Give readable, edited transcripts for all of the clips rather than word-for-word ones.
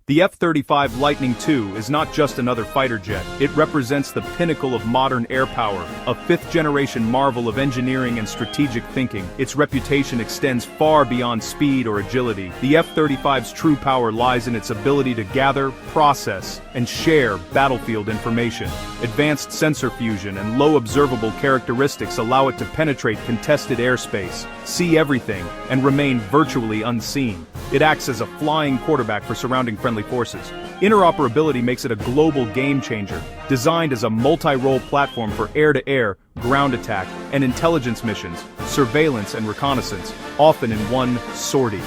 The F-35 Lightning II is not just another fighter jet, it represents the pinnacle of modern air power, a fifth-generation marvel of engineering and strategic thinking. Its reputation extends far beyond speed or agility. The F-35's true power lies in its ability to gather, process, and share battlefield information. Advanced sensor fusion and low observable characteristics allow it to penetrate contested airspace, see everything, and remain virtually unseen. It acts as a flying quarterback for surrounding friendly forces. Interoperability makes it a global game-changer, designed as a multi-role platform for air-to-air, ground attack, and intelligence missions, surveillance and reconnaissance, often in one sortie.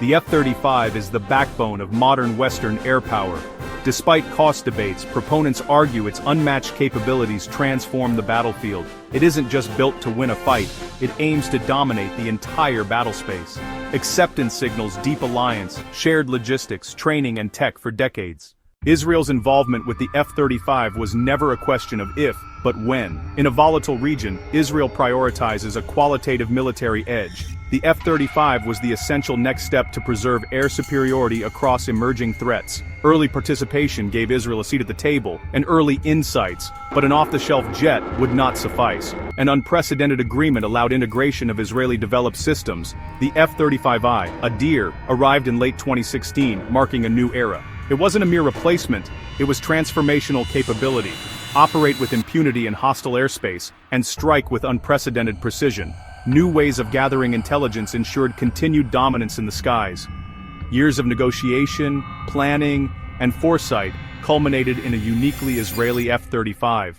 The F-35 is the backbone of modern Western air power. Despite cost debates, proponents argue its unmatched capabilities transform the battlefield. It isn't just built to win a fight, it aims to dominate the entire battlespace. Acceptance signals deep alliance, shared logistics, training and tech for decades. Israel's involvement with the F-35 was never a question of if, but when. In a volatile region, Israel prioritizes a qualitative military edge. The F-35 was the essential next step to preserve air superiority across emerging threats. Early participation gave Israel a seat at the table, and early insights, but an off-the-shelf jet would not suffice. An unprecedented agreement allowed integration of Israeli-developed systems. The F-35I, a deer, arrived in late 2016, marking a new era. It wasn't a mere replacement, it was transformational capability. Operate with impunity in hostile airspace, and strike with unprecedented precision. New ways of gathering intelligence ensured continued dominance in the skies. Years of negotiation, planning, and foresight culminated in a uniquely Israeli F-35.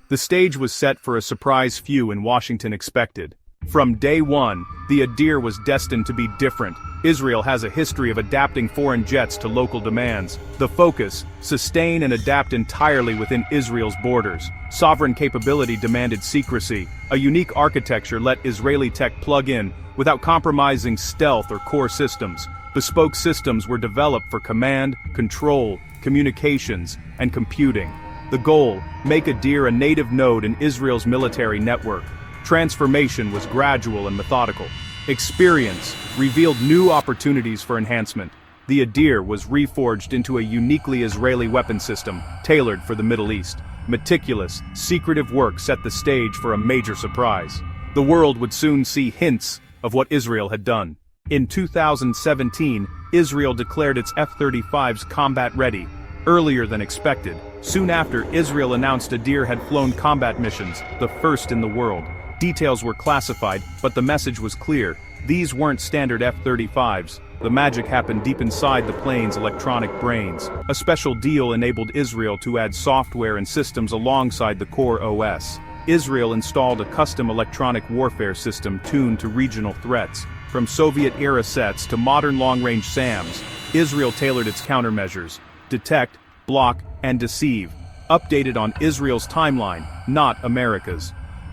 The stage was set for a surprise few in Washington expected. From day one, the Adir was destined to be different. Israel has a history of adapting foreign jets to local demands. The focus, sustain and adapt entirely within Israel's borders. Sovereign capability demanded secrecy. A unique architecture let Israeli tech plug in, without compromising stealth or core systems. Bespoke systems were developed for command, control, communications, and computing. The goal, make Adir a native node in Israel's military network. Transformation was gradual and methodical. Experience revealed new opportunities for enhancement. The Adir was reforged into a uniquely Israeli weapon system, tailored for the Middle East. Meticulous, secretive work set the stage for a major surprise. The world would soon see hints of what Israel had done. In 2017, Israel declared its F-35s combat-ready, earlier than expected. Soon after, Israel announced Adir had flown combat missions, the first in the world. Details were classified, but the message was clear. These weren't standard F-35s. The magic happened deep inside the plane's electronic brains. A special deal enabled Israel to add software and systems alongside the core OS. Israel installed a custom electronic warfare system tuned to regional threats. From Soviet-era sets to modern long-range SAMs, Israel tailored its countermeasures. Detect, block, and deceive. Updated on Israel's timeline, not America's.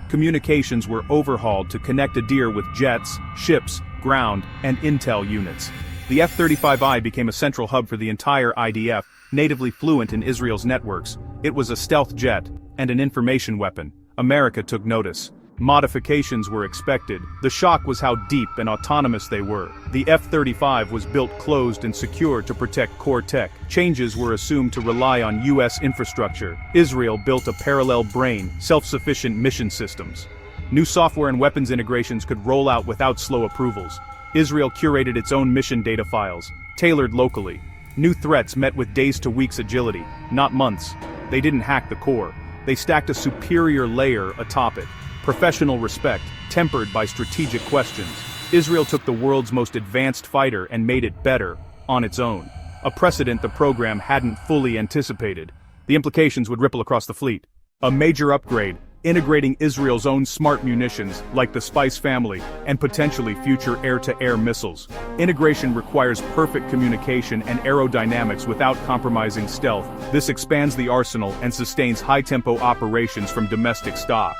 Communications were overhauled to connect Adir with jets, ships, ground, and intel units. The F-35I became a central hub for the entire IDF, natively fluent in Israel's networks. It was a stealth jet and an information weapon. America took notice. Modifications were expected. The shock was how deep and autonomous they were. The F-35 was built closed and secure to protect core tech. Changes were assumed to rely on U.S. infrastructure. Israel built a parallel brain, self-sufficient mission systems. New software and weapons integrations could roll out without slow approvals. Israel curated its own mission data files, tailored locally. New threats met with days to weeks agility, not months. They didn't hack the core. They stacked a superior layer atop it. Professional respect, tempered by strategic questions. Israel took the world's most advanced fighter and made it better, on its own. A precedent the program hadn't fully anticipated. The implications would ripple across the fleet. A major upgrade, integrating Israel's own smart munitions, like the Spice family, and potentially future air-to-air missiles. Integration requires perfect communication and aerodynamics without compromising stealth. This expands the arsenal and sustains high-tempo operations from domestic stock.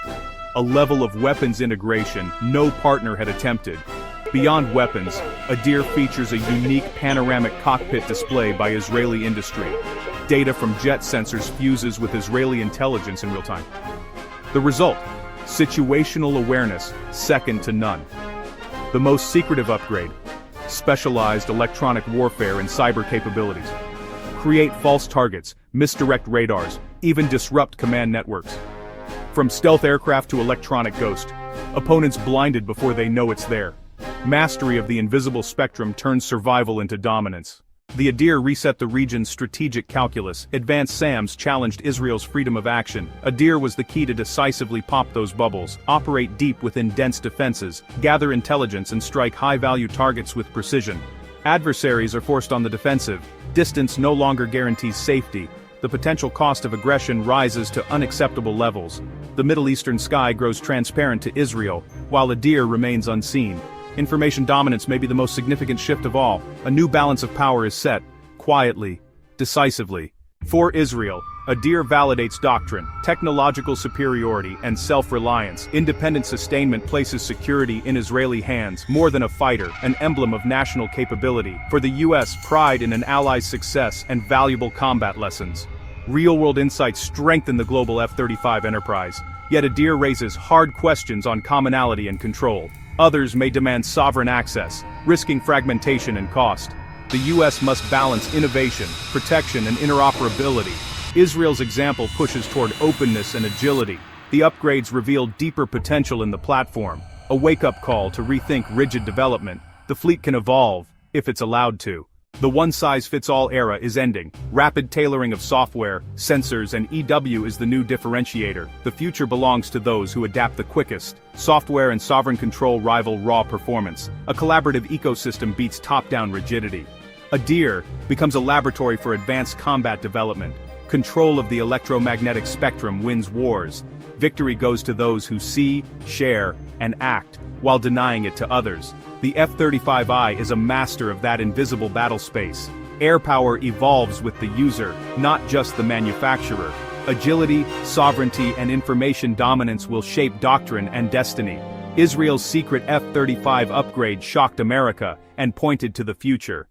A level of weapons integration no partner had attempted. Beyond weapons, Adir features a unique panoramic cockpit display by Israeli industry. Data from jet sensors fuses with Israeli intelligence in real time. The result, situational awareness, second to none. The most secretive upgrade, specialized electronic warfare and cyber capabilities. create false targets, misdirect radars, even disrupt command networks. From stealth aircraft to electronic ghost, opponents blinded before they know it's there. Mastery of the invisible spectrum turns survival into dominance. The Adir reset the region's strategic calculus. Advanced SAMs challenged Israel's freedom of action. Adir was the key to decisively pop those bubbles, operate deep within dense defenses, gather intelligence and strike high-value targets with precision. Adversaries are forced on the defensive. Distance no longer guarantees safety. The potential cost of aggression rises to unacceptable levels. The Middle Eastern sky grows transparent to Israel, while Adir remains unseen. Information dominance may be the most significant shift of all. A new balance of power is set, quietly, decisively. For Israel, Adir validates doctrine, technological superiority, and self-reliance. Independent sustainment places security in Israeli hands, more than a fighter, an emblem of national capability. For the US, pride in an ally's success and valuable combat lessons. Real-world insights strengthen the global F-35 enterprise. Yet Adir raises hard questions on commonality and control. Others may demand sovereign access, risking fragmentation and cost. The US must balance innovation, protection, and interoperability. Israel's example pushes toward openness and agility. The upgrades reveal deeper potential in the platform, a wake-up call to rethink rigid development. The fleet can evolve, if it's allowed to. The one-size-fits-all era is ending. Rapid tailoring of software, sensors, and EW is the new differentiator. The future belongs to those who adapt the quickest. Software and sovereign control rival raw performance. A collaborative ecosystem beats top-down rigidity. Adir becomes a laboratory for advanced combat development. Control of the electromagnetic spectrum wins wars. Victory goes to those who see, share, and act, while denying it to others. The F-35I is a master of that invisible battle space. Air power evolves with the user, not just the manufacturer. Agility, sovereignty, and information dominance will shape doctrine and destiny. Israel's secret F-35 upgrade shocked America and pointed to the future.